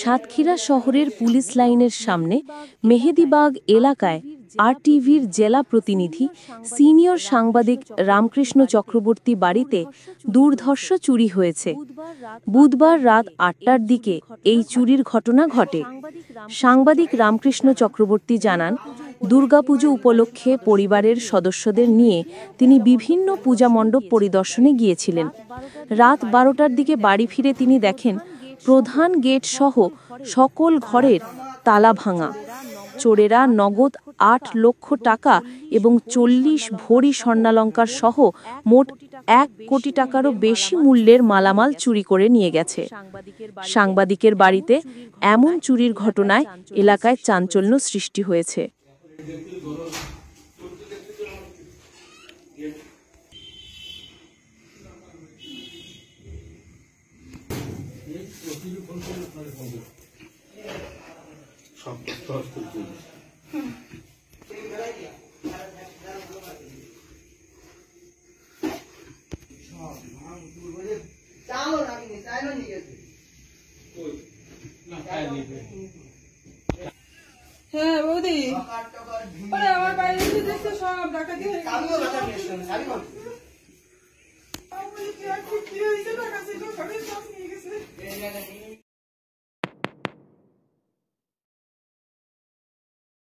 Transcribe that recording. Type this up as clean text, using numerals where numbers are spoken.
সাতক্ষীরা শহরের পুলিশ লাইনের সামনে মেহেদীবাগ এলাকায় আরটিভির জেলা প্রতিনিধি সিনিয়র সাংবাদিক রামকৃষ্ণ চক্রবর্তী বাড়িতে দুর্ধর্ষ চুরি হয়েছে। বুধবার রাত ৮টার দিকে এই চুরির ঘটনা ঘটে। সাংবাদিক রামকৃষ্ণ চক্রবর্তী জানান, দুর্গাপুজো উপলক্ষে পরিবারের সদস্যদের নিয়ে তিনি বিভিন্ন পূজা মণ্ডপ পরিদর্শনে গিয়েছিলেন। রাত ১২টার দিকে বাড়ি ফিরে তিনি দেখেন প্রধান গেট সহ সকল ঘরের তালা ভাঙা। চোরেরা নগদ ৮ লক্ষ টাকা এবং ৪০ ভরি স্বর্ণালঙ্কার সহ মোট ১ কোটি টাকারও বেশি মূল্যের মালামাল চুরি করে নিয়ে গেছে। সাংবাদিকের বাড়িতে এমন চুরির ঘটনায় এলাকায় চাঞ্চল্য সৃষ্টি হয়েছে। হ্যাঁ বৌদি, আমার বাইরে দেখতে সব ডাকাতি হয়ে গেছে।